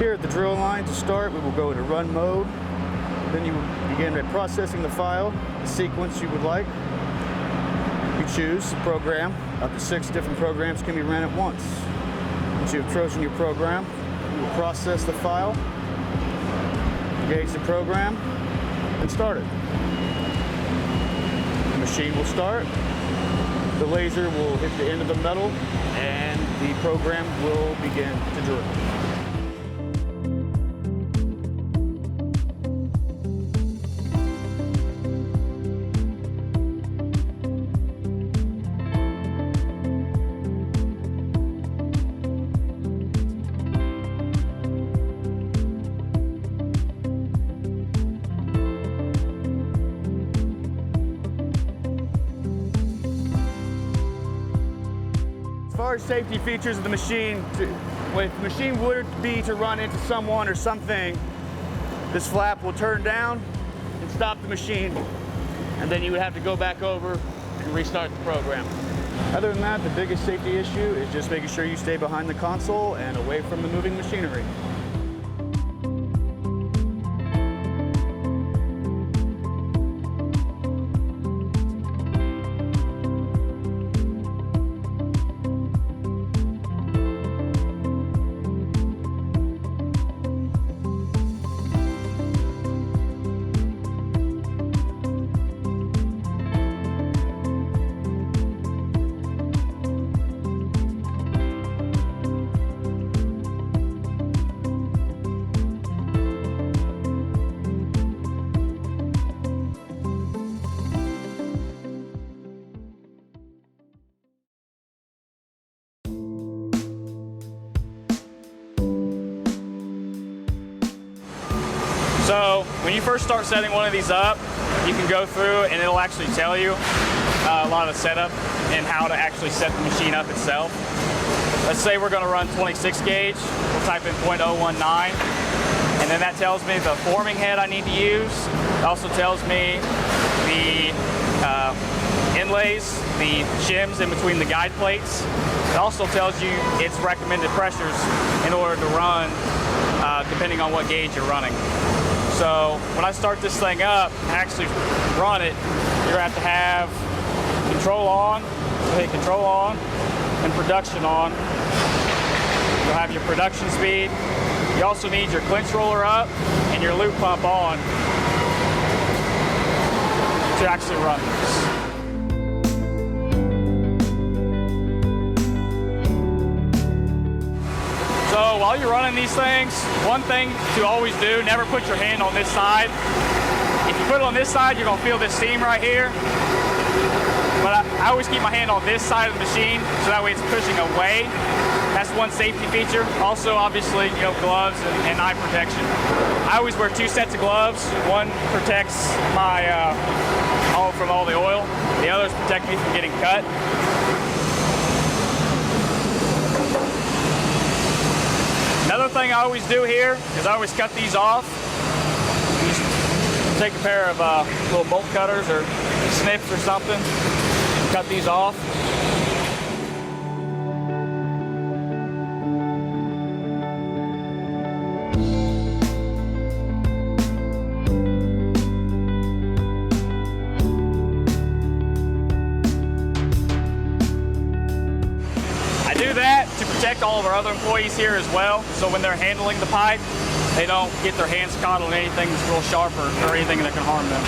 Here at the drill line to start, we will go into run mode. Then you will begin by processing the file, the sequence you would like. You choose the program. Up to 6 different programs can be ran at once. Once you have chosen your program, you will process the file, engage the program, and start it. The machine will start. The laser will hit the end of the metal, and the program will begin to drill. As far as safety features of the machine, if the machine would be to run into someone or something, this flap will turn down and stop the machine, and then you would have to go back over and restart the program. Other than that, the biggest safety issue is just making sure you stay behind the console and away from the moving machinery. So when you first start setting one of these up, you can go through and it'll actually tell you a lot of the setup and how to actually set the machine up itself. Let's say we're going to run 26 gauge. We'll type in .019, and then that tells me the forming head I need to use. It also tells me the inlays, the shims in between the guide plates. It also tells you its recommended pressures in order to run depending on what gauge you're running. So when I start this thing up, actually run it, you're going to have control on, so hit control on, and production on. You'll have your production speed. You also need your clinch roller up and your loop pump on to actually run this. So while you're running these things, one thing to always do, never put your hand on this side. If you put it on this side, you're gonna feel this steam right here. But I always keep my hand on this side of the machine, so that way it's pushing away. That's one safety feature. Also, obviously, gloves and eye protection. I always wear 2 sets of gloves. One protects my from all the oil. The others protect me from getting cut. Another thing I always do here is I always cut these off. Just take a pair of little bolt cutters or snips or something, cut these off. I do that to protect all of our other employees here as well, so when they're handling the pipe, they don't get their hands caught on anything that's real sharp or anything that can harm them.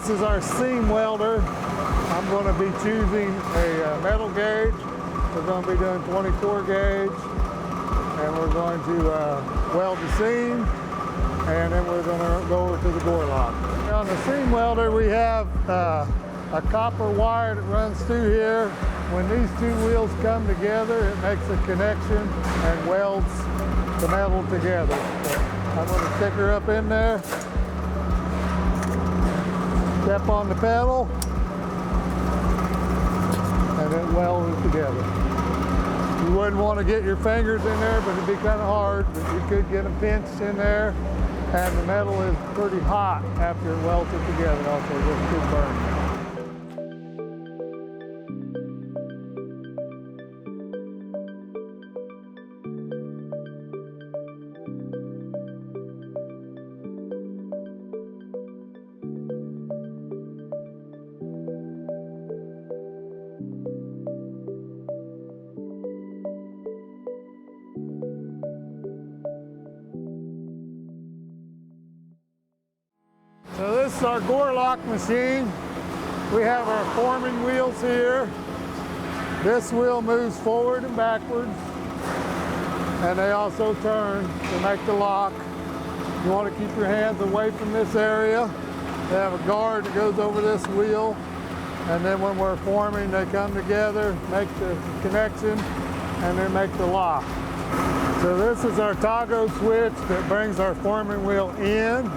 This is our seam welder. I'm going to be choosing a metal gauge. We're going to be doing 24 gauge, and we're we're going to weld the seam, and then we're going to go over to the Gore Locker. On the seam welder, we have a copper wire that runs through here. When these two wheels come together, it makes a connection and welds the metal together. So I'm going to stick her up in there, step on the pedal, and then weld it together. You wouldn't want to get your fingers in there, but it'd be kind of hard, but you could get them pinched in there, and the metal is pretty hot after it welds it together. Also, this could burn. So this is our Gore Lock machine. We have our forming wheels here. This wheel moves forward and backwards, and they also turn to make the lock. You want to keep your hands away from this area. They have a guard that goes over this wheel, and then when we're forming, they come together, make the connection, and then make the lock. So this is our toggle switch that brings our forming wheel in.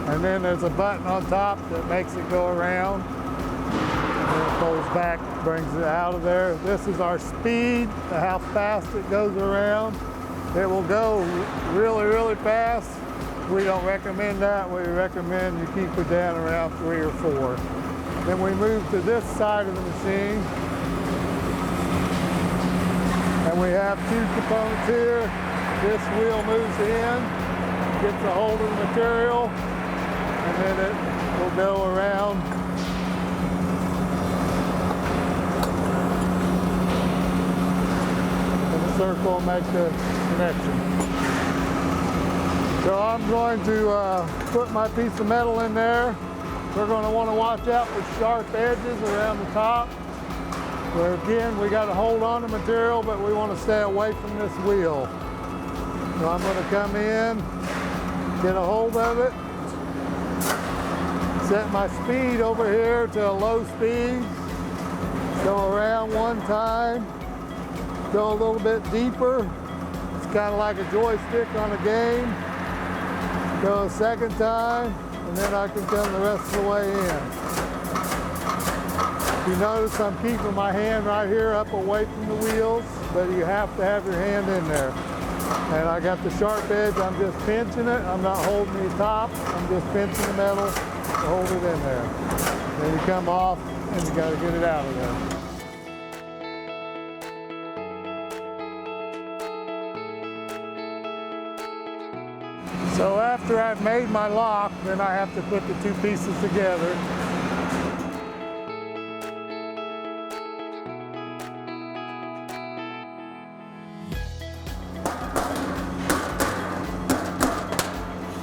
And then there's a button on top that makes it go around. And then it pulls back, brings it out of there. This is our speed, how fast it goes around. It will go really, really fast. We don't recommend that. We recommend you keep it down around 3 or 4. Then we move to this side of the machine. And we have 2 components here. This wheel moves in, gets a hold of the material, and then it will go around. And the circle will make the connection. So I'm going to put my piece of metal in there. We're going to want to watch out for sharp edges around the top. Where again, we got to hold on to material, but we want to stay away from this wheel. So I'm going to come in, get a hold of it, set my speed over here to a low speed, go around one time, go a little bit deeper. It's kind of like a joystick on a game. Go a second time, and then I can come the rest of the way in. You notice I'm keeping my hand right here up away from the wheels, but you have to have your hand in there. And I got the sharp edge, I'm just pinching it. I'm not holding the top, I'm just pinching the metal to hold it in there. Then you come off and you got to get it out of there. So after I've made my lock, then I have to put the 2 pieces together.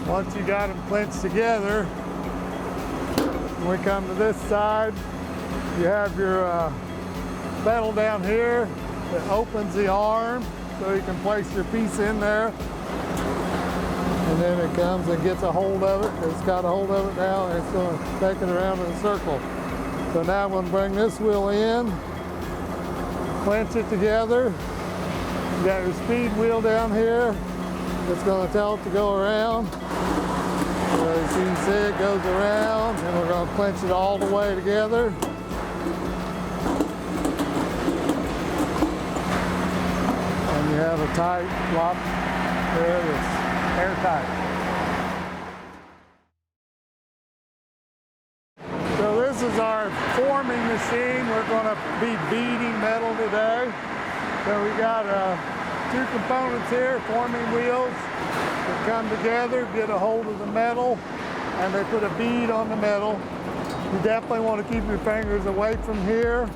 Once you got them clinched together, when we come to this side, you have your pedal down here that opens the arm so you can place your piece in there. And then it comes and gets a hold of it. It's got a hold of it now, and it's going to take it around in a circle. So now I'm going to bring this wheel in, clench it together. You got your speed wheel down here. It's going to tell it to go around. So as you can see, it goes around, and we're going to clench it all the way together. And you have a tight lock. There it is, airtight. So this is our forming machine. We're going to be beading metal today. So we got 2 components here, forming wheels that come together, get a hold of the metal, and they put a bead on the metal. You definitely want to keep your fingers away from here.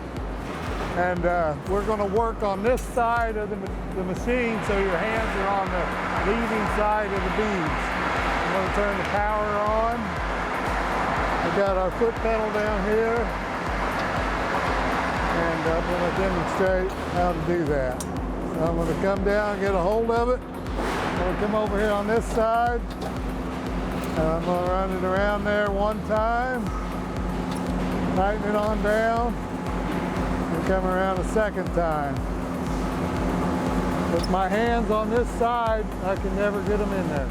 And we're going to work on this side of the machine so your hands are on the leading side of the beads. I'm going to turn the power on. We've got our foot pedal down here. And I'm going to demonstrate how to do that. So I'm going to come down, get a hold of it, We'll come over here on this side, and I'm going to run it around there one time, tighten it on down, and come around a second time. With my hands on this side, I can never get them in there.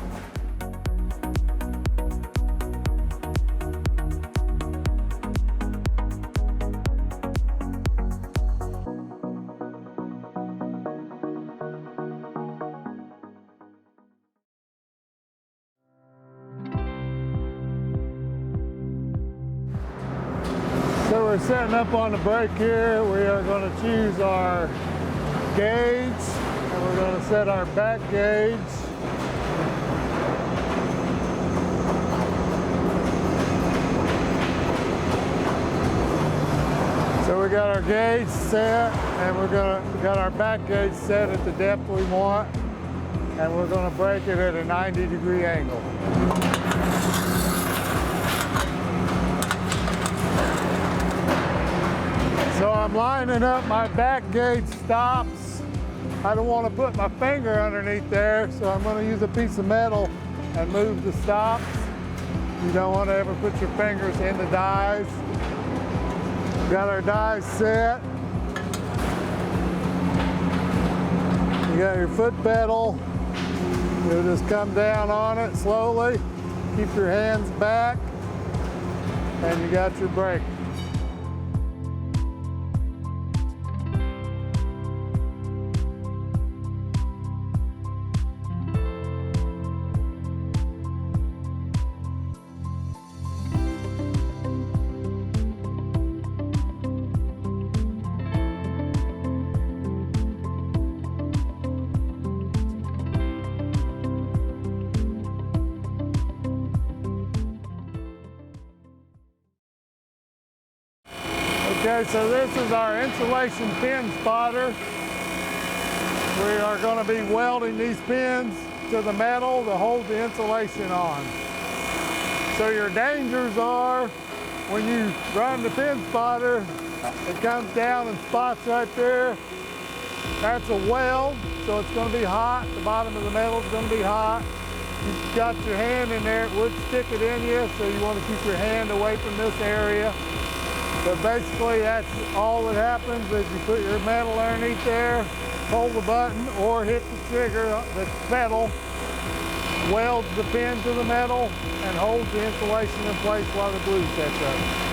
So we're setting up on the brake here. We are going to choose our gauge, and we're going to set our back gauge. So we got our gauge set, and we got our back gauge set at the depth we want, and we're going to brake it at a 90-degree angle. So I'm lining up my back gauge stops. I don't want to put my finger underneath there, so I'm going to use a piece of metal and move the stops. You don't want to ever put your fingers in the dies. Got our dies set. You got your foot pedal. You'll just come down on it slowly. Keep your hands back, and you got your brake. Okay, so this is our insulation pin spotter. We are going to be welding these pins to the metal to hold the insulation on. So your dangers are when you run the pin spotter, it comes down and spots right there. That's a weld, so it's going to be hot. The bottom of the metal is going to be hot. You've got your hand in there, it would stick it in you, so you want to keep your hand away from this area. But basically, that's all that happens is you put your metal underneath there, hold the button, or hit the trigger, the pedal, welds the pin to the metal, and holds the insulation in place while the glue sets up.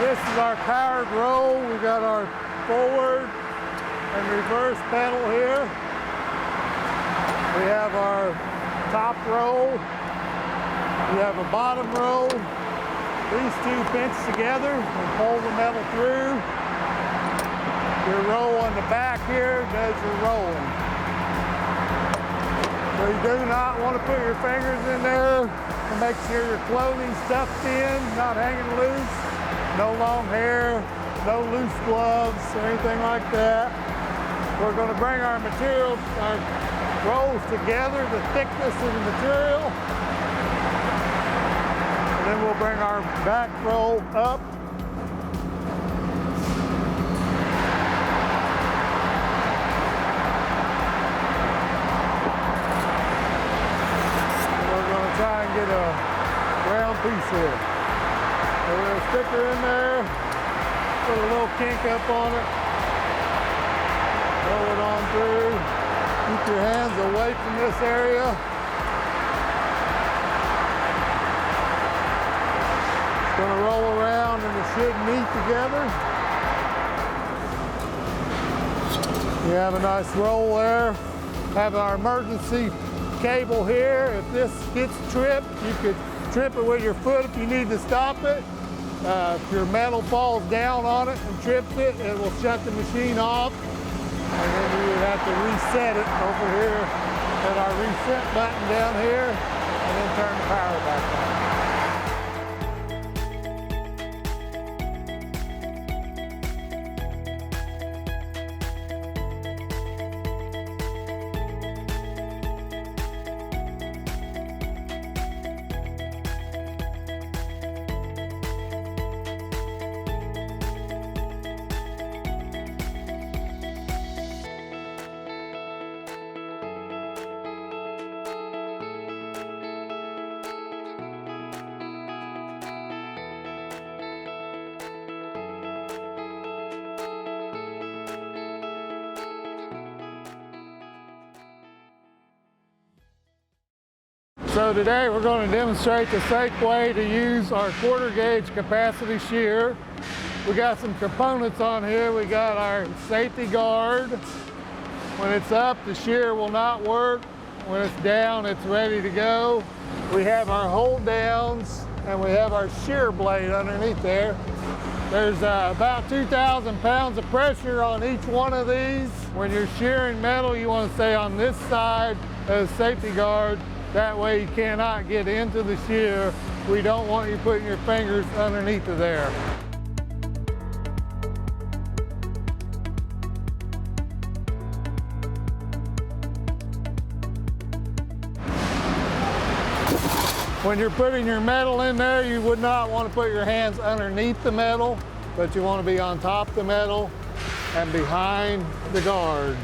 This is our powered roll. We got our forward and reverse pedal here. We have our top roll. We have a bottom roll. These two pinch together and pull the metal through. Your roll on the back here does your rolling. So you do not want to put your fingers in there to make sure your clothing's stuffed in, not hanging loose. No long hair, no loose gloves or anything like that. We're going to bring our materials, our rolls together, the thickness of the material. And then we'll bring our back roll up. And we're going to try and get a round piece here. So we're going to stick her in there, put a little kink up on it, roll it on through. keep your hands away from this area. It's going to roll around and it should meet together. You have a nice roll there. Have our emergency cable here. If this gets tripped, you could trip it with your foot if you need to stop it. If your metal falls down on it and trips it, it will shut the machine off. And then you would have to reset it over here at our reset button down here and then turn the power back on. So today we're going to demonstrate the safe way to use our quarter gauge capacity shear. We got some components on here. We got our safety guard. When it's up, the shear will not work. When it's down, it's ready to go. We have our hold downs and we have our shear blade underneath there. There's about 2,000 pounds of pressure on each one of these. When you're shearing metal, you want to stay on this side of the safety guard. That way you cannot get into the shear. We don't want you putting your fingers underneath of there. When you're putting your metal in there, you would not want to put your hands underneath the metal, but you want to be on top of the metal and behind the guard.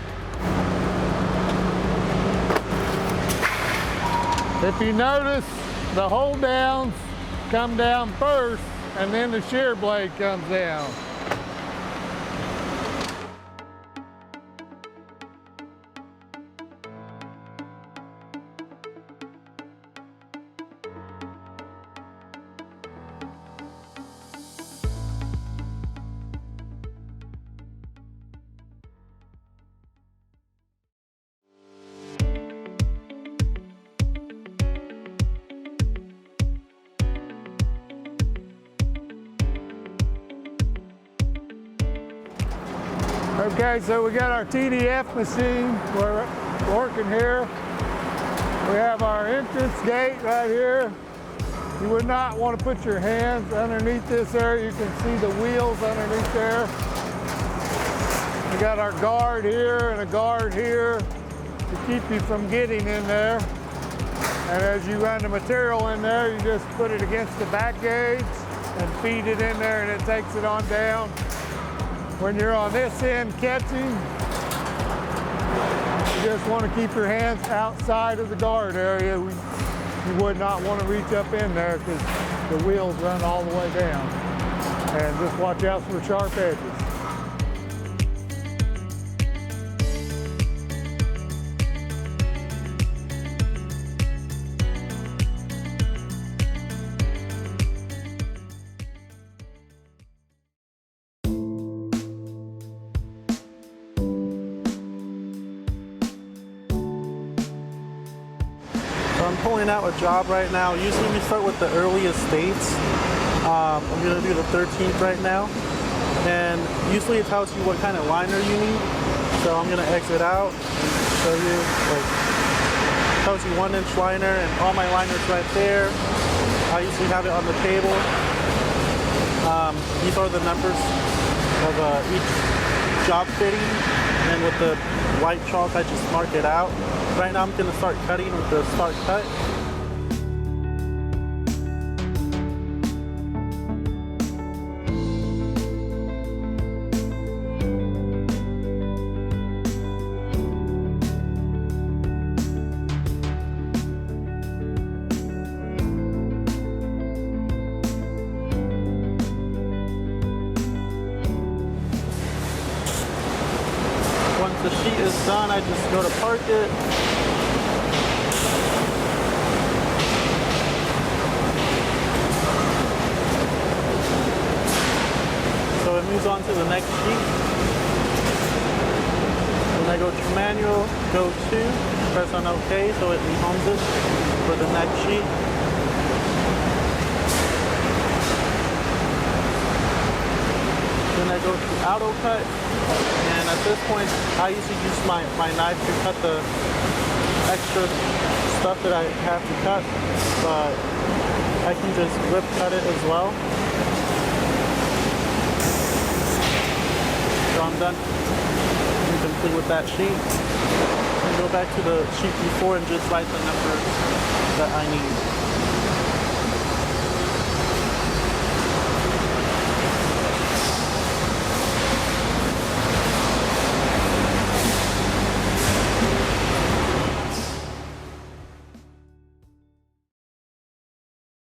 If you notice, the hold downs come down first and then the shear blade comes down. Okay, so we got our TDF machine. We're working here. We have our entrance gate right here. You would not want to put your hands underneath this area. You can see the wheels underneath there. We got our guard here and a guard here to keep you from getting in there. And as you run the material in there, you just put it against the back gauge and feed it in there and it takes it on down. When you're on this end catching, you just want to keep your hands outside of the guard area. You would not want to reach up in there because the wheels run all the way down. And just watch out for sharp edges. I'm pulling out a job right now. Usually we start with the earliest dates. I'm going to do the 13th right now. And usually it tells you what kind of liner you need. So I'm going to exit out and show you. Like, it tells you 1-inch liner and all my liners right there. I usually have it on the table. These are the numbers of each job fitting. And with the white chalk, I just mark it out. Right now I'm going to start cutting with the start cut. the sheet is done, I just go to park it. So it moves on to the next sheet. When I go to manual, go to, press on OK, so it rehomes it for the next sheet. Then I go to auto cut, and at this point, I usually use my knife to cut the extra stuff that I have to cut, but I can just whip cut it as well. So I'm done. I'm complete with that sheet. And go back to the sheet before and just write the number that I need.